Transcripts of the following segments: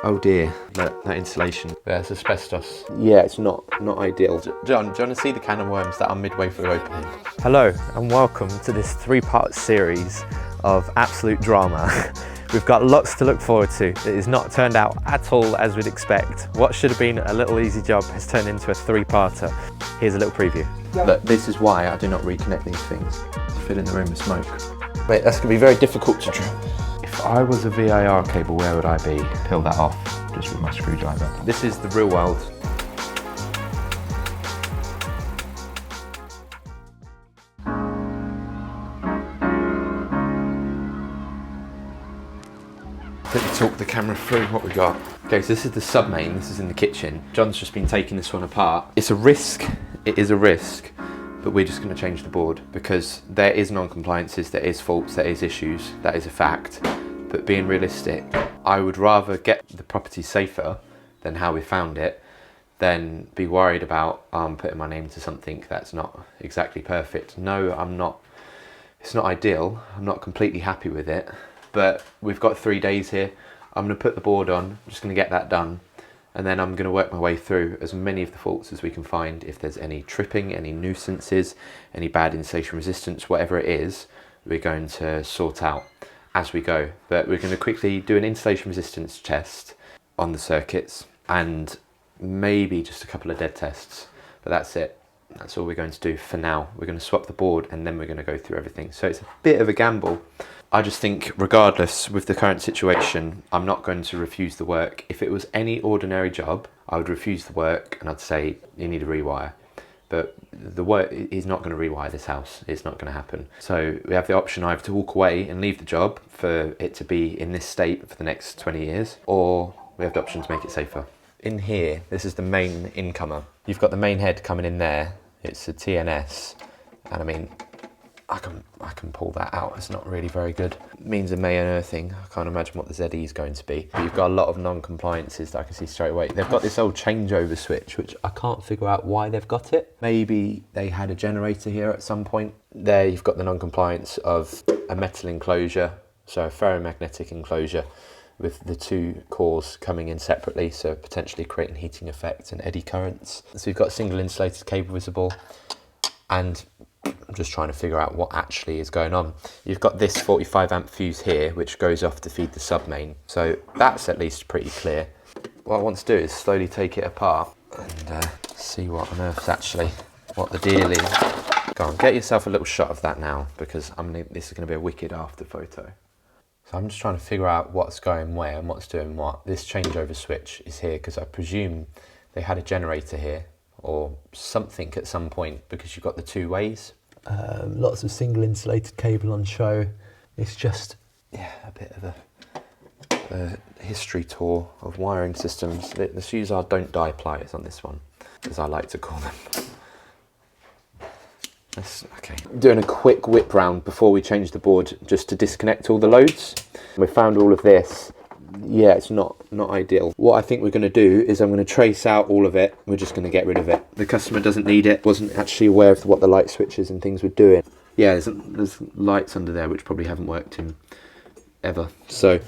Oh dear, that insulation. There's asbestos. Yeah, it's not ideal. John, do you want to see the can of worms that are midway through opening? Hello and welcome to this 3-part series of absolute drama. We've got lots to look forward to. It has not turned out at all as we'd expect. What should have been a little easy job has turned into a 3-parter. Here's a little preview. Look, this is why I do not reconnect these things. Filling the room with smoke. Wait, that's going to be very difficult to drill. If I was a VAR cable, where would I be? Peel that off, just with my screwdriver. This is the real world. Let me talk the camera through what we got. Okay, so this is the sub main, this is in the kitchen. John's just been taking this one apart. It's a risk, it is a risk, but we're just going to change the board because there is non-compliances, there is faults, there is issues, that is a fact. But being realistic, I would rather get the property safer than how we found it than be worried about putting my name to something that's not exactly perfect. No, I'm not, it's not ideal, I'm not completely happy with it, but we've got 3 days here. I'm going to put the board on, I'm just going to get that done, and then I'm going to work my way through as many of the faults as we can find. If there's any tripping, any nuisances, any bad insulation resistance, whatever it is, we're going to sort out as we go. But we're going to quickly do an insulation resistance test on the circuits and maybe just a couple of dead tests, but that's it. That's all we're going to do for now. We're going to swap the board and then we're going to go through everything. So it's a bit of a gamble. I just think regardless with the current situation, I'm not going to refuse the work. If it was any ordinary job, I would refuse the work and I'd say you need a rewire. But the work, he's not going to rewire this house. It's not going to happen. So we have the option either to walk away and leave the job for it to be in this state for the next 20 years, or we have the option to make it safer. In here, this is the main incomer. You've got the main head coming in there. It's a TNS, and I mean, I can pull that out. It's not really very good. It means a May unearthing. I can't imagine what the ZE is going to be. But you've got a lot of non-compliances that I can see straight away. They've got this old changeover switch, which I can't figure out why they've got it. Maybe they had a generator here at some point. There you've got the non-compliance of a metal enclosure, so a ferromagnetic enclosure with the 2 cores coming in separately, so potentially creating heating effects and eddy currents. So you've got a single insulated cable visible, and I'm just trying to figure out what actually is going on. You've got this 45 amp fuse here, which goes off to feed the sub main. So that's at least pretty clear. What I want to do is slowly take it apart and see what on earth's actually, what the deal is. Go on, get yourself a little shot of that now, because this is going to be a wicked after photo. So I'm just trying to figure out what's going where and what's doing what. This changeover switch is here because I presume they had a generator here or something at some point, because you've got the 2 ways. Lots of single insulated cable on show. It's just, yeah, a bit of a history tour of wiring systems. The fuse are don't die pliers on this one, as I like to call them. Okay. Doing a quick whip round before we change the board, just to disconnect all the loads. We found all of this. Yeah, it's not ideal. What I think we're going to do is I'm going to trace out all of it. We're just going to get rid of it. The customer doesn't need it. Wasn't actually aware of what the light switches and things were doing. Yeah, there's lights under there which probably haven't worked in ever. So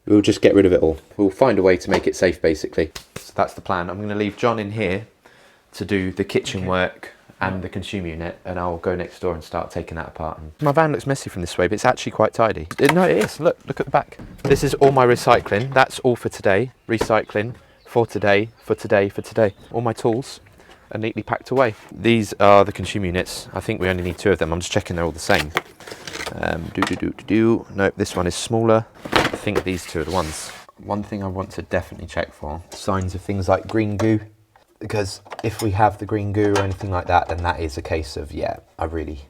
we'll just get rid of it all. We'll find a way to make it safe, basically. So that's the plan. I'm going to leave John in here to do the kitchen work and the consumer unit, and I'll go next door and start taking that apart. My van looks messy from this way, but it's actually quite tidy. No, it is. Look at the back. This is all my recycling. That's all for today. Recycling for today, for today, for today. All my tools are neatly packed away. These are the consumer units. I think we only need 2 of them. I'm just checking they're all the same. Nope, this one is smaller. I think these 2 are the ones. One thing I want to definitely check for, signs of things like green goo. Because if we have the green goo or anything like that, then that is a case of, yeah, I really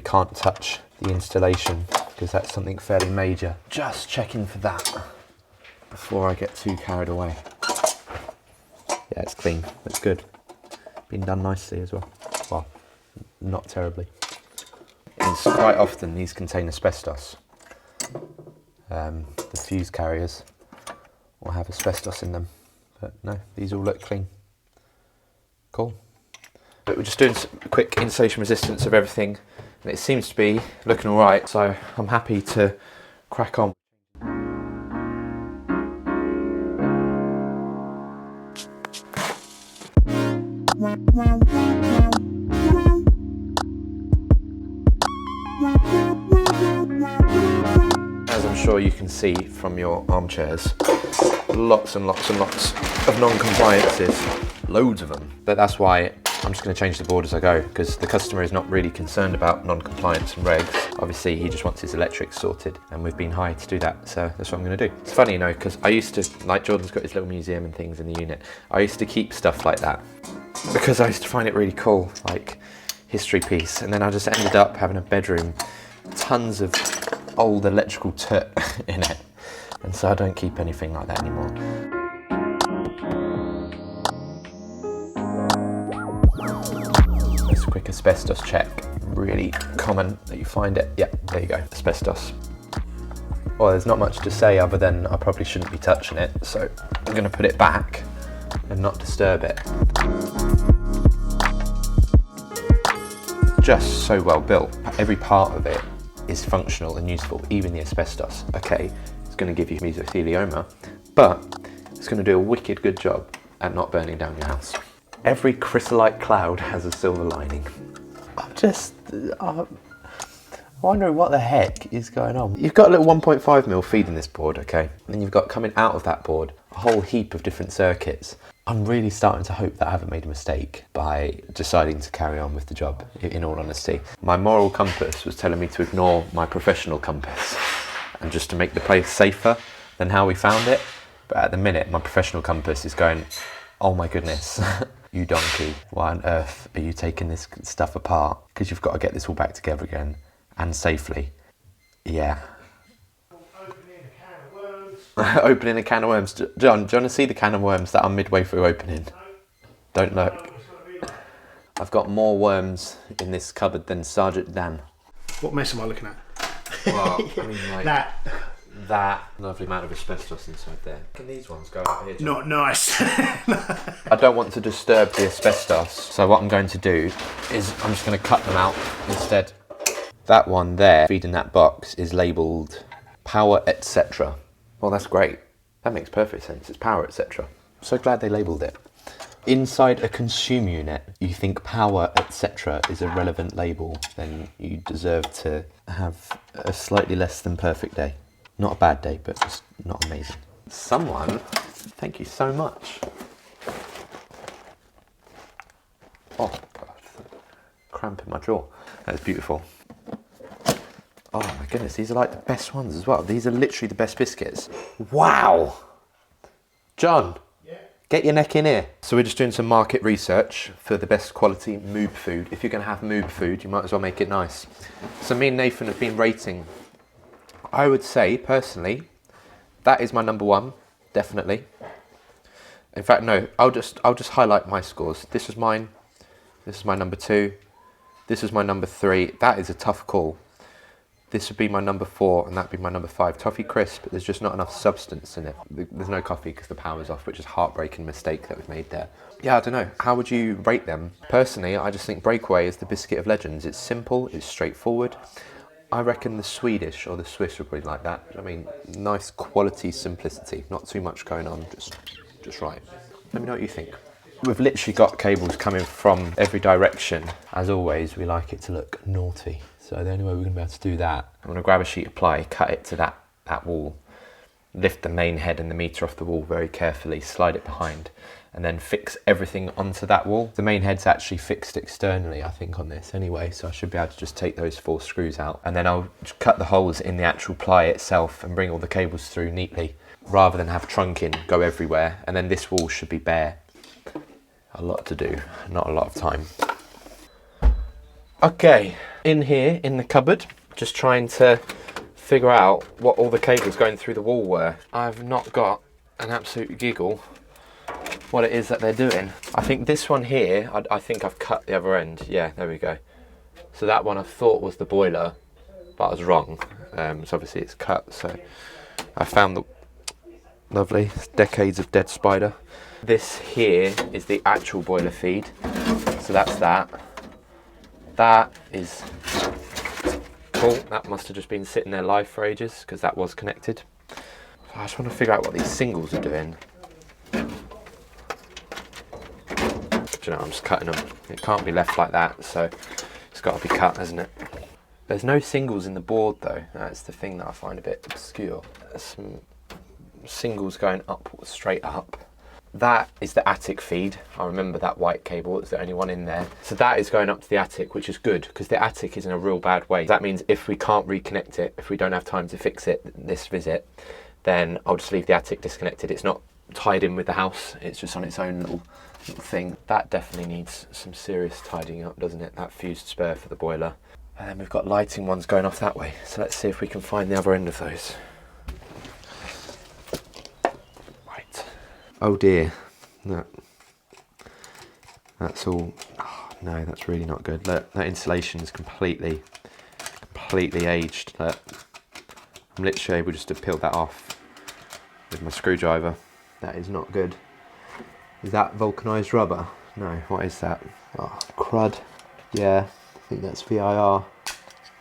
can't touch the installation, because that's something fairly major. Just checking for that before I get too carried away. Yeah, it's clean, it's good. Been done nicely as well. Well, not terribly. It's quite often these contain asbestos. The fuse carriers will have asbestos in them. But no, these all look clean. Cool. But we're just doing a quick insulation resistance of everything, and it seems to be looking all right, so I'm happy to crack on. As I'm sure you can see from your armchairs, lots and lots and lots of non-compliances, loads of them. But that's why I'm just going to change the board as I go, because the customer is not really concerned about non-compliance and regs. Obviously he just wants his electrics sorted, and we've been hired to do that, so that's what I'm going to do. It's funny, you know, because I used to, like Jordan's got his little museum and things in the unit, I used to keep stuff like that because I used to find it really cool, like history piece, and then I just ended up having a bedroom, tons of old electrical tut in it, and so I don't keep anything like that anymore. Just a quick asbestos check, really common that you find it. Yeah, there you go, asbestos. Well, there's not much to say other than I probably shouldn't be touching it, so I'm going to put it back and not disturb it. Just so well built, every part of it is functional and useful, even the asbestos. Okay, it's going to give you mesothelioma, but it's going to do a wicked good job at not burning down your house. Every chrysolite cloud has a silver lining. I'm wondering what the heck is going on. You've got a little 1.5mm feed in this board, okay? And then you've got coming out of that board a whole heap of different circuits. I'm really starting to hope that I haven't made a mistake by deciding to carry on with the job, in all honesty. My moral compass was telling me to ignore my professional compass and just to make the place safer than how we found it. But at the minute, my professional compass is going, oh my goodness, you donkey, why on earth are you taking this stuff apart? Because you've got to get this all back together again, and safely. Yeah. Opening a can of worms. John, do you want to see the can of worms that I'm midway through opening? Don't look. I've got more worms in this cupboard than Sergeant Dan. What mess am I looking at? Well, I mean, like that lovely amount of asbestos inside there. Can these ones go out here, John? not nice. I don't want to disturb the asbestos, so what I'm going to do is I'm just going to cut them out instead. That one there, feeding that box, is labelled power, etc. Well, that's great. That makes perfect sense. It's power, etc. So glad they labelled it. Inside a consume unit, you think power, etc. is a relevant label, then you deserve to have a slightly less than perfect day. Not a bad day, but just not amazing. Someone, thank you so much. Oh, God. Cramp in my jaw. That's beautiful. Oh my goodness, these are like the best ones as well. These are literally the best biscuits. Wow! John, get your neck in here. So we're just doing some market research for the best quality moob food. If you're going to have moob food, you might as well make it nice. So me and Nathan have been rating. I would say, personally, that is my number one, definitely. In fact, no, I'll just highlight my scores. This was mine. This is my number 2. This is my number 3. That is a tough call. This would be my number 4, and that'd be my number 5. Toffee crisp, there's just not enough substance in it. There's no coffee because the power's off, which is a heartbreaking mistake that we've made there. Yeah, I don't know. How would you rate them? Personally, I just think Breakaway is the biscuit of legends. It's simple, it's straightforward. I reckon the Swedish or the Swiss would probably like that. I mean, nice quality simplicity. Not too much going on, just right. Let me know what you think. We've literally got cables coming from every direction. As always, we like it to look naughty. So the only way we're going to be able to do that, I'm going to grab a sheet of ply, cut it to that wall, lift the main head and the meter off the wall very carefully, slide it behind, and then fix everything onto that wall. The main head's actually fixed externally, I think, on this anyway, so I should be able to just take those 4 screws out. And then I'll just cut the holes in the actual ply itself and bring all the cables through neatly, rather than have trunking go everywhere. And then this wall should be bare. A lot to do, not a lot of time. Okay, in here, in the cupboard, just trying to figure out what all the cables going through the wall were. I've not got an absolute giggle what it is that they're doing. I think this one here, I think I've cut the other end. Yeah, there we go. So that one I thought was the boiler, but I was wrong. So obviously it's cut, so I found the lovely decades of dead spider. This here is the actual boiler feed, so that's that. That is cool. That must have just been sitting there live for ages because that was connected. I just want to figure out what these singles are doing. Do you know, I'm just cutting them. It can't be left like that, so it's got to be cut, hasn't it? There's no singles in the board though. That's the thing that I find a bit obscure. There's some singles going up, straight up. That is the attic feed. I remember that white cable, it's the only one in there. So that is going up to the attic, which is good because the attic is in a real bad way. That means if we can't reconnect it, if we don't have time to fix it this visit, then I'll just leave the attic disconnected. It's not tied in with the house, it's just on its own little thing. That definitely needs some serious tidying up, doesn't it? That fused spur for the boiler. And then we've got lighting ones going off that way. So let's see if we can find the other end of those. Right. Oh dear. No. That's all. Oh, no, that's really not good. Look, that insulation is completely aged. Look. I'm literally able just to peel that off with my screwdriver. That is not good. Is that vulcanized rubber? No, what is that? Oh, crud. Yeah. I think that's VIR. Well,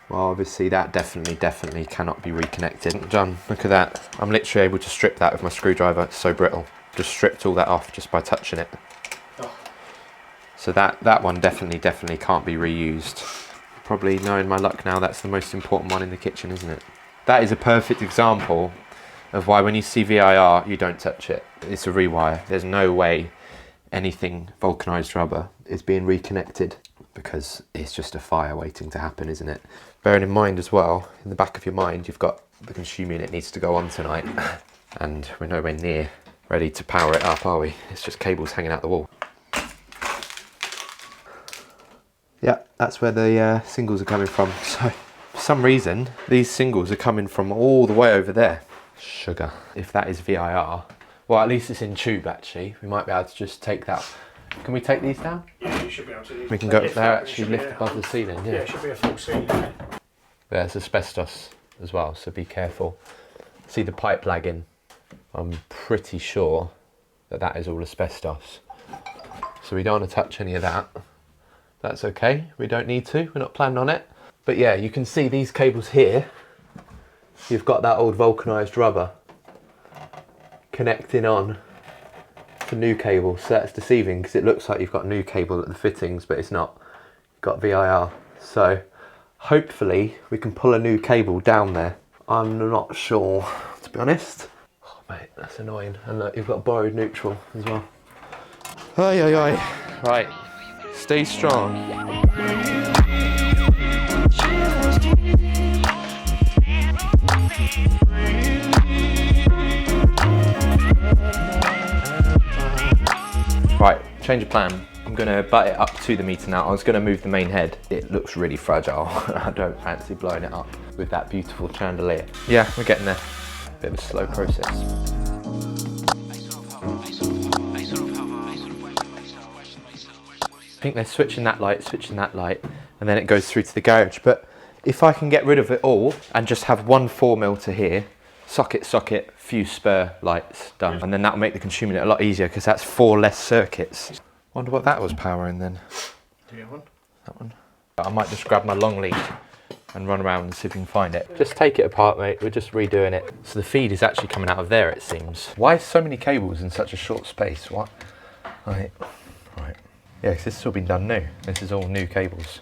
obviously that definitely cannot be reconnected. John, look at that. I'm literally able to strip that with my screwdriver. It's so brittle. Just stripped all that off just by touching it. Oh. So that one definitely can't be reused. Probably, knowing my luck now, that's the most important one in the kitchen, isn't it? That is a perfect example of why when you see VIR, you don't touch it. It's a rewire. There's no way anything vulcanized rubber is being reconnected, because it's just a fire waiting to happen, isn't it? Bearing in mind as well, in the back of your mind, you've got the consumer unit needs to go on tonight, and we're nowhere near ready to power it up, are we? It's just cables hanging out the wall. Yeah, that's where the singles are coming from. So, for some reason, these singles are coming from all the way over there. Sugar. If that is VIR, well, at least it's in tube, actually. We might be able to just take that. Can we take these down? Yeah, you should be able to. We can go up there, actually lift above the ceiling. Yeah, it should be a full ceiling. There's asbestos as well, so be careful. See the pipe lagging? I'm pretty sure that that is all asbestos. So we don't want to touch any of that. That's okay, we don't need to, we're not planning on it. But yeah, you can see these cables here. You've got that old vulcanized rubber connecting on to new cable, so that's deceiving because it looks like you've got new cable at the fittings, but it's not. You've got VIR. So hopefully we can pull a new cable down there. I'm not sure, to be honest. Oh mate, that's annoying. And look, you've got borrowed neutral as well. Aye, aye, aye. Right, stay strong. Right, change of plan. I'm going to butt it up to the meter now. I was going to move the main head. It looks really fragile. I don't fancy blowing it up with that beautiful chandelier. Yeah, we're getting there. Bit of a slow process. I think they're switching that light, and then it goes through to the garage. But if I can get rid of it all and just have one 4mm to here, socket, fuse spur lights, done. And then that'll make the consumer unit a lot easier because that's 4 less circuits. Wonder what that was powering then. Do you have one? That one. I might just grab my long lead and run around and see if we can find it. Just take it apart, mate. We're just redoing it. So the feed is actually coming out of there, it seems. Why so many cables in such a short space? What? Right. Yeah, because this has all been done new. This is all new cables.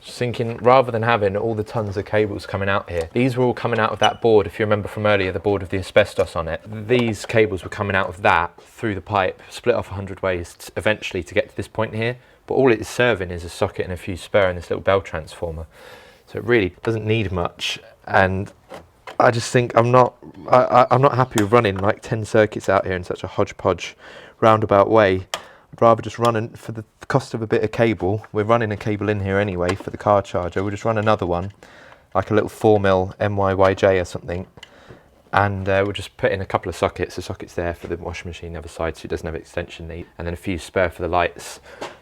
Just thinking, rather than having all the tons of cables coming out here, these were all coming out of that board. If you remember from earlier, the board with the asbestos on it. These cables were coming out of that through the pipe, split off 100 ways eventually to get to this point here. But all it is serving is a socket and a fuse spur and this little bell transformer. So it really doesn't need much. And I just think I'm not happy with running like 10 circuits out here in such a hodgepodge roundabout way. I'd rather just run for the cost of a bit of cable. We're running a cable in here anyway for the car charger. We'll just run another one, like a little 4mm MYYJ or something. And we'll just put in a couple of sockets. The socket's there for the washing machine the other side, so it doesn't have extension lead. And then a fuse spare for the lights.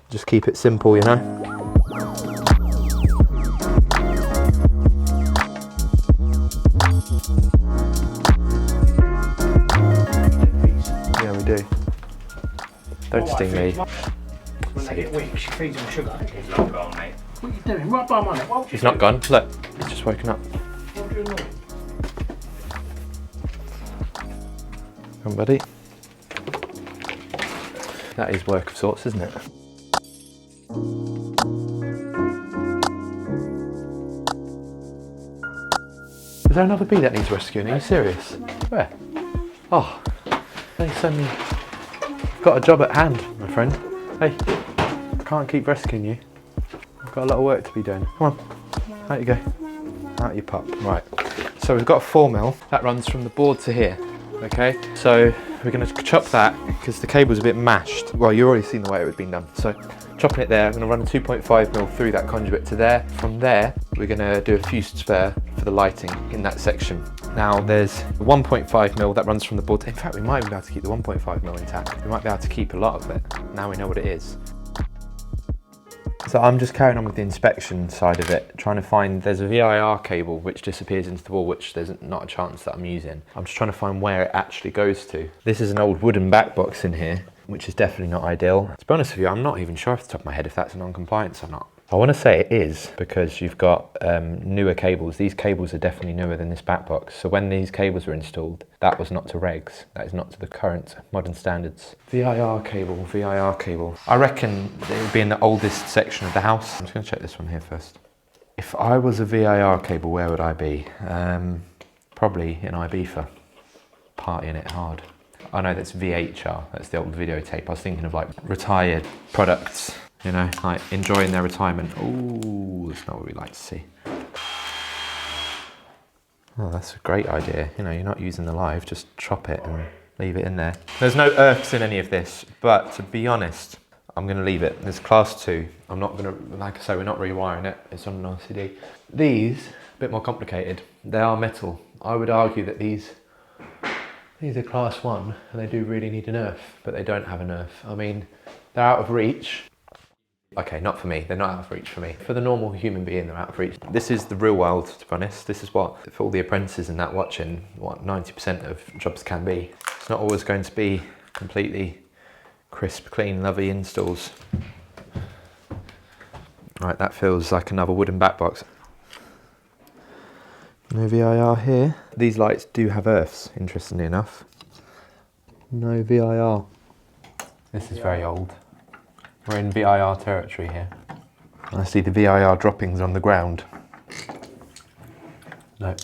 Just keep it simple, you know? Yeah, we do. Don't sting me. When they get weak, she feeds them sugar. He's not gone, mate. What are you doing? Right by mine. He's not gone. Look, he's just woken up. What are you doing? Come on, buddy. That is work of sorts, isn't it? Is there another bee that needs rescuing? Are you serious? Where? Oh, they send me. I've got a job at hand, my friend. Hey, I can't keep rescuing you. I've got a lot of work to be doing. Come on, out you go. Out you pop. Right, so we've got a 4mm that runs from the board to here. Okay, so we're going to chop that because the cable's a bit mashed. Well, you've already seen the way it would be done. So chopping it there, I'm going to run a 2.5mm through that conduit to there. From there, we're going to do a fused spare for the lighting in that section. Now there's 1.5mm that runs from the board. In fact, we might be able to keep the 1.5mm intact. We might be able to keep a lot of it. Now we know what it is. So I'm just carrying on with the inspection side of it, trying to find, there's a VIR cable which disappears into the wall, which there's not a chance that I'm using. I'm just trying to find where it actually goes to. This is an old wooden back box in here, which is definitely not ideal. To be honest with you, I'm not even sure off the top of my head if that's a non-compliance or not. I want to say it is because you've got newer cables. These cables are definitely newer than this back box. So when these cables were installed, that was not to regs. That is not to the current modern standards. VIR cable, VIR cable. I reckon it would be in the oldest section of the house. I'm just going to check this one here first. If I was a VIR cable, where would I be? Probably in Ibiza, partying it hard. Oh no, that's VHR. That's the old videotape. I was thinking of like retired products. You know, like enjoying their retirement. Ooh, that's not what we like to see. Oh, that's a great idea. You know, you're not using the live, just chop it and leave it in there. There's no earths in any of this, but to be honest, I'm gonna leave it. There's class 2. I'm not gonna, like I say, we're not rewiring it. It's on an RCD. These, a bit more complicated. They are metal. I would argue that these are class 1 and they do really need an earth, but they don't have an earth. I mean, they're out of reach. Okay, not for me. They're not out of reach for me. For the normal human being, they're out of reach. This is the real world, to be honest. This is what, for all the apprentices and that watching, what 90% of jobs can be. It's not always going to be completely crisp, clean, lovely installs. Right, that feels like another wooden back box. No VIR here. These lights do have earths, interestingly enough. No VIR. This is very old. We're in VIR territory here. I see the VIR droppings on the ground. No.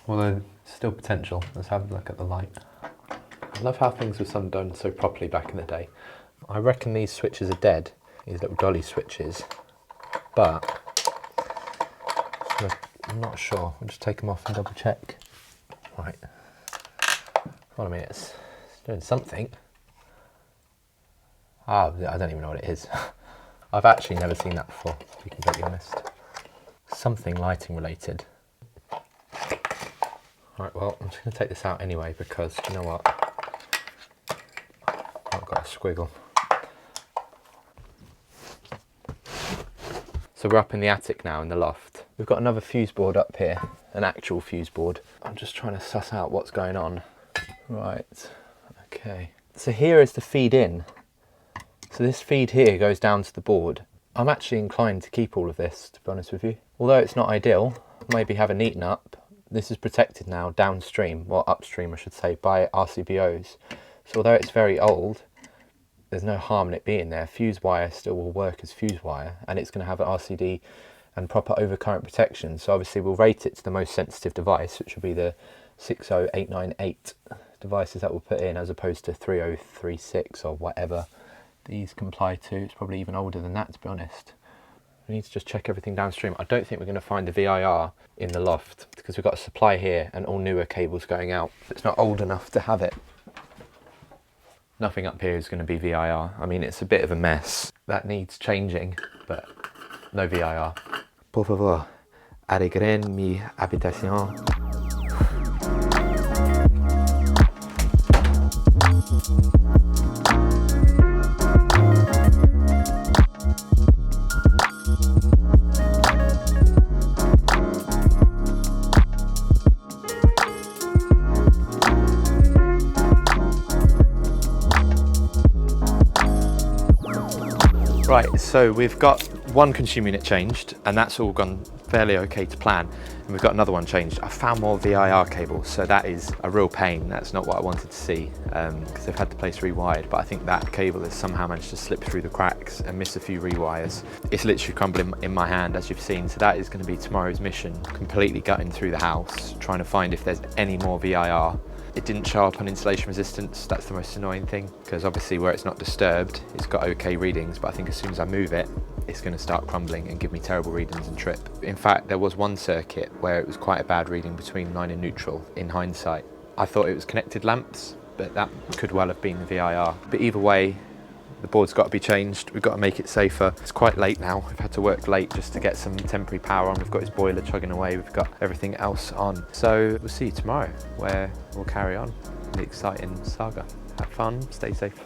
Although, still potential. Let's have a look at the light. I love how things were done so properly back in the day. I reckon these switches are dead, these little dolly switches, but I'm not sure. I'll just take them off and double check. Right. Hold on a minute, it's doing something. I don't even know what it is. I've actually never seen that before, to be completely honest. Something lighting related. Right, well, I'm just going to take this out anyway because, you know what? I've got a squiggle. So we're up in the attic now, in the loft. We've got another fuse board up here, an actual fuse board. I'm just trying to suss out what's going on. Right, okay. So here is the feed in. So this feed here goes down to the board. I'm actually inclined to keep all of this, to be honest with you. Although it's not ideal, maybe have a neaten up. This is protected now downstream, well upstream I should say, by RCBOs. So although it's very old, there's no harm in it being there. Fuse wire still will work as fuse wire, and it's going to have an RCD and proper overcurrent protection. So obviously we'll rate it to the most sensitive device, which will be the 60898 devices that we'll put in, as opposed to 3036 or whatever these comply to. It's probably even older than that, to be honest. We need to just check everything downstream. I don't think we're going to find the VIR in the loft because we've got a supply here and all newer cables going out. It's not old enough to have it. Nothing up here is going to be VIR. I mean, it's a bit of a mess. That needs changing, but no VIR. Por favor, arreglen mi habitación. Right, so we've got one consumer unit changed, and that's all gone fairly okay to plan. And we've got another one changed. I found more VIR cables, so that is a real pain. That's not what I wanted to see, because they've had the place rewired, but I think that cable has somehow managed to slip through the cracks and miss a few rewires. It's literally crumbling in my hand, as you've seen, so that is going to be tomorrow's mission, completely gutting through the house, trying to find if there's any more VIR. It didn't show up on installation resistance. That's the most annoying thing, because obviously where it's not disturbed, it's got okay readings, but I think as soon as I move it, it's going to start crumbling and give me terrible readings and trip. In fact, there was one circuit where it was quite a bad reading between line and neutral. In hindsight, I thought it was connected lamps, but that could well have been the VIR. But either way, the board's got to be changed. We've got to make it safer. It's quite late now. We've had to work late just to get some temporary power on. We've got his boiler chugging away. We've got everything else on. So we'll see you tomorrow, where we'll carry on the exciting saga. Have fun, stay safe.